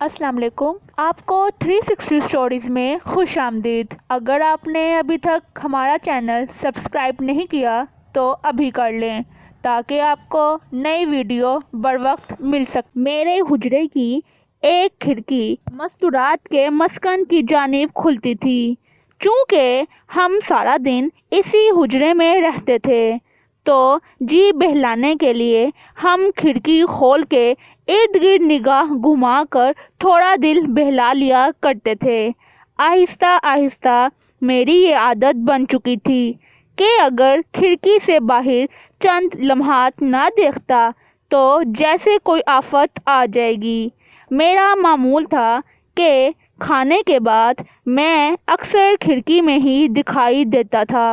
السلام علیکم، آپ کو 360 اسٹوریز میں خوش آمدید۔ اگر آپ نے ابھی تک ہمارا چینل سبسکرائب نہیں کیا تو ابھی کر لیں تاکہ آپ کو نئی ویڈیو بر وقت مل سکے۔ میرے حجرے کی ایک کھڑکی مستورات کے مسکن کی جانب کھلتی تھی۔ چونکہ ہم سارا دن اسی حجرے میں رہتے تھے تو جی بہلانے کے لیے ہم کھڑکی کھول کے ارد گرد نگاہ گھما کر تھوڑا دل بہلا لیا کرتے تھے۔ آہستہ آہستہ میری یہ عادت بن چکی تھی کہ اگر کھڑکی سے باہر چند لمحات نہ دیکھتا تو جیسے کوئی آفت آ جائے گی۔ میرا معمول تھا کہ کھانے کے بعد میں اکثر کھڑکی میں ہی دکھائی دیتا تھا،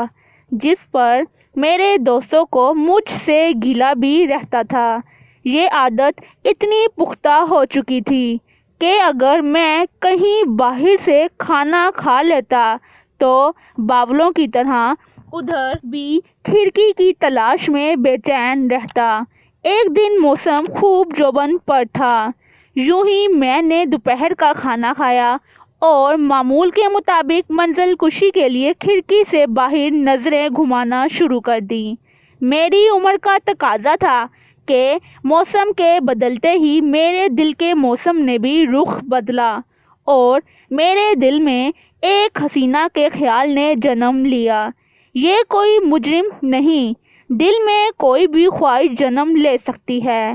جس پر میرے دوستوں کو مجھ سے گلہ بھی رہتا تھا۔ یہ عادت اتنی پختہ ہو چکی تھی کہ اگر میں کہیں باہر سے کھانا کھا لیتا تو باولوں کی طرح ادھر بھی کھڑکی کی تلاش میں بے چین رہتا۔ ایک دن موسم خوب جوبن پر تھا۔ یوں ہی میں نے دوپہر کا کھانا کھایا اور معمول کے مطابق منزل کشی کے لیے کھڑکی سے باہر نظریں گھمانا شروع کر دی۔ میری عمر کا تقاضا تھا کہ موسم کے بدلتے ہی میرے دل کے موسم نے بھی رخ بدلا اور میرے دل میں ایک حسینہ کے خیال نے جنم لیا۔ یہ کوئی مجرم نہیں، دل میں کوئی بھی خواہش جنم لے سکتی ہے۔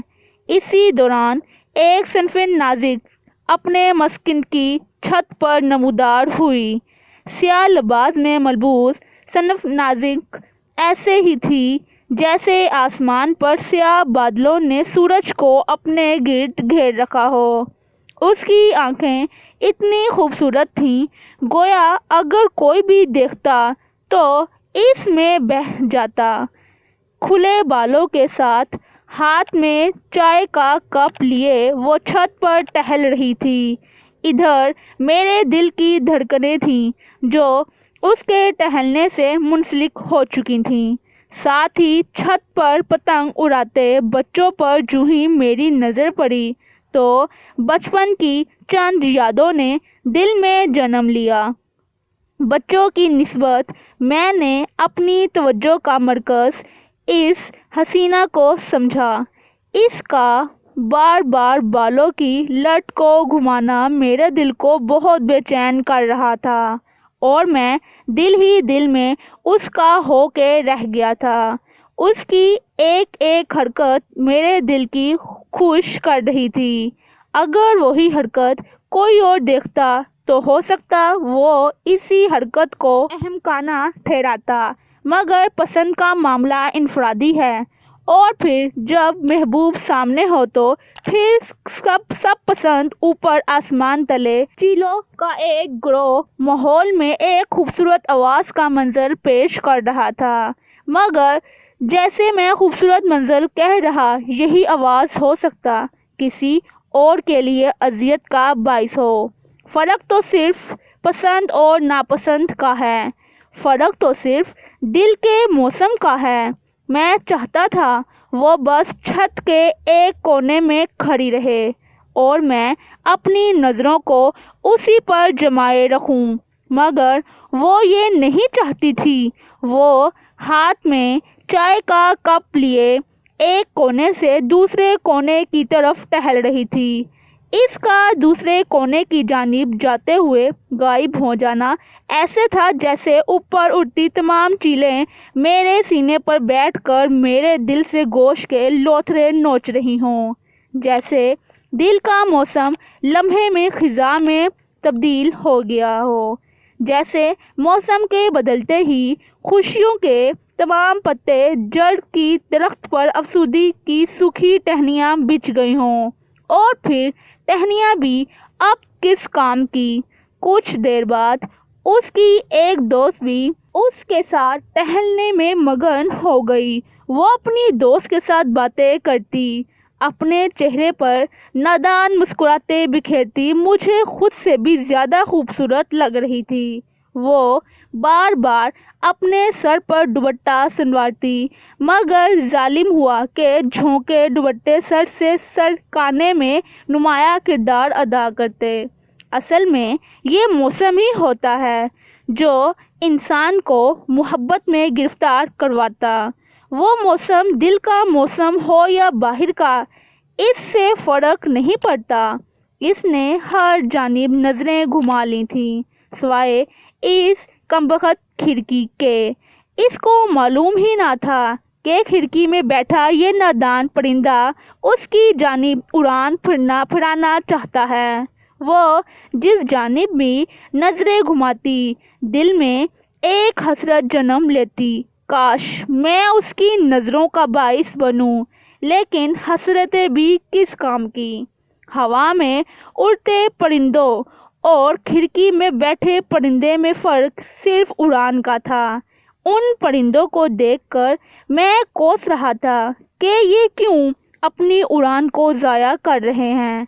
اسی دوران ایک صنف نازک اپنے مسکن کی چھت پر نمودار ہوئی۔ سیاہ لباس میں ملبوس صنف نازک ایسے ہی تھی جیسے آسمان پر سیاہ بادلوں نے سورج کو اپنے گرد گھیر رکھا ہو۔ اس کی آنکھیں اتنی خوبصورت تھیں گویا اگر کوئی بھی دیکھتا تو اس میں بہہ جاتا۔ کھلے بالوں کے ساتھ ہاتھ میں چائے کا کپ لیے وہ چھت پر ٹہل رہی تھی۔ ادھر میرے دل کی دھڑکنیں تھیں جو اس کے ٹہلنے سے منسلک ہو چکی تھیں۔ ساتھ ہی چھت پر پتنگ اڑاتے بچوں پر جو ہی میری نظر پڑی تو بچپن کی چند یادوں نے دل میں جنم لیا۔ بچوں کی نسبت میں نے اپنی توجہ کا مرکز اس حسینہ کو سمجھا۔ اس کا بار بار بالوں کی لٹ کو گھمانا میرے دل کو بہت بے چین کر رہا تھا اور میں دل ہی دل میں اس کا ہو کے رہ گیا تھا۔ اس کی ایک ایک حرکت میرے دل کی خوش کر رہی تھی۔ اگر وہی حرکت کوئی اور دیکھتا تو ہو سکتا وہ اسی حرکت کو احمقانہ ٹھہراتا، مگر پسند کا معاملہ انفرادی ہے اور پھر جب محبوب سامنے ہو تو پھر سب پسند اوپر آسمان تلے چیلوں کا ایک گروہ ماحول میں ایک خوبصورت آواز کا منظر پیش کر رہا تھا، مگر جیسے میں خوبصورت منظر کہہ رہا یہی آواز ہو سکتا کسی اور کے لیے اذیت کا باعث ہو۔ فرق تو صرف پسند اور ناپسند کا ہے، فرق تو صرف دل کے موسم کا ہے۔ میں چاہتا تھا وہ بس چھت کے ایک کونے میں کھڑی رہے اور میں اپنی نظروں کو اسی پر جمائے رکھوں، مگر وہ یہ نہیں چاہتی تھی۔ وہ ہاتھ میں چائے کا کپ لیے ایک کونے سے دوسرے کونے کی طرف ٹہل رہی تھی۔ اس کا دوسرے کونے کی جانب جاتے ہوئے غائب ہو جانا ایسے تھا جیسے اوپر اڑتی تمام چیلیں میرے سینے پر بیٹھ کر میرے دل سے گوشت کے لوتھڑے نوچ رہی ہوں، جیسے دل کا موسم لمحے میں خزاں میں تبدیل ہو گیا ہو، جیسے موسم کے بدلتے ہی خوشیوں کے تمام پتے جڑ کی درخت پر افسردگی کی سوکھی ٹہنیاں بچھ گئی ہوں، اور پھر ٹہنیاں بھی اب کس کام کی۔ کچھ دیر بعد اس کی ایک دوست بھی اس کے ساتھ ٹہلنے میں مگن ہو گئی۔ وہ اپنی دوست کے ساتھ باتیں کرتی، اپنے چہرے پر نادان مسکراہٹیں بکھیرتی مجھے خود سے بھی زیادہ خوبصورت لگ رہی تھی۔ وہ بار بار اپنے سر پر دوپٹہ سنوارتی، مگر ظالم ہوا کہ جھونکے دوپٹے سر سے سرکانے میں نمایاں کردار ادا کرتے۔ اصل میں یہ موسم ہی ہوتا ہے جو انسان کو محبت میں گرفتار کرواتا۔ وہ موسم دل کا موسم ہو یا باہر کا، اس سے فرق نہیں پڑتا۔ اس نے ہر جانب نظریں گھما لی تھیں سوائے اس کمبخت کھڑکی کے۔ اس کو معلوم ہی نہ تھا کہ کھڑکی میں بیٹھا یہ نادان پرندہ اس کی جانب اڑان پھرانا چاہتا ہے۔ وہ جس جانب بھی نظریں گھماتی، دل میں ایک حسرت جنم لیتی، کاش میں اس کی نظروں کا باعث بنوں، لیکن حسرتیں بھی کس کام کی۔ ہوا میں اڑتے پرندوں اور کھڑکی میں بیٹھے پرندے میں فرق صرف اڑان کا تھا۔ ان پرندوں کو دیکھ کر میں کوس رہا تھا کہ یہ کیوں اپنی اڑان کو ضائع کر رہے ہیں۔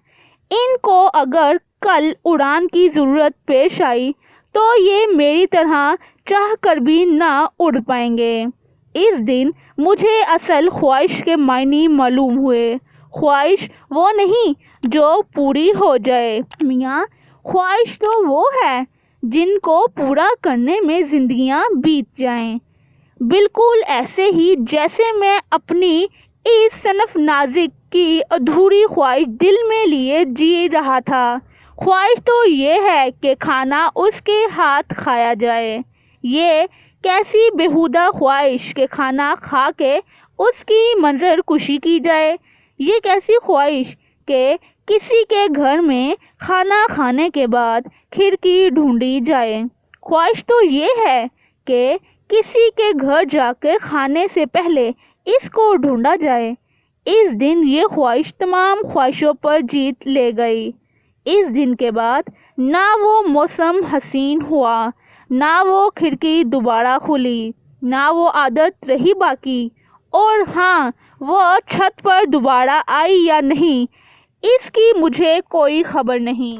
ان کو اگر کل اڑان کی ضرورت پیش آئی تو یہ میری طرح چاہ کر بھی نہ اڑ پائیں گے۔ اس دن مجھے اصل خواہش کے معنی معلوم ہوئے۔ خواہش وہ نہیں جو پوری ہو جائے میاں، خواہش تو وہ ہے جن کو پورا کرنے میں زندگیاں بیت جائیں۔ بالکل ایسے ہی جیسے میں اپنی اس صنف نازک کی ادھوری خواہش دل میں لیے جی رہا تھا۔ خواہش تو یہ ہے کہ کھانا اس کے ہاتھ کھایا جائے۔ یہ کیسی بیہودہ خواہش کہ کھانا کھا کے اس کی منظر کشی کی جائے۔ یہ کیسی خواہش کہ کسی کے گھر میں کھانا کھانے کے بعد کھڑکی ڈھونڈی جائے۔ خواہش تو یہ ہے کہ کسی کے گھر جا کر کھانے سے پہلے اس کو ڈھونڈا جائے۔ اس دن یہ خواہش تمام خواہشوں پر جیت لے گئی۔ اس دن کے بعد نہ وہ موسم حسین ہوا، نہ وہ کھڑکی دوبارہ کھلی، نہ وہ عادت رہی باقی، اور ہاں وہ چھت پر دوبارہ آئی یا نہیں اس کی مجھے کوئی خبر نہیں۔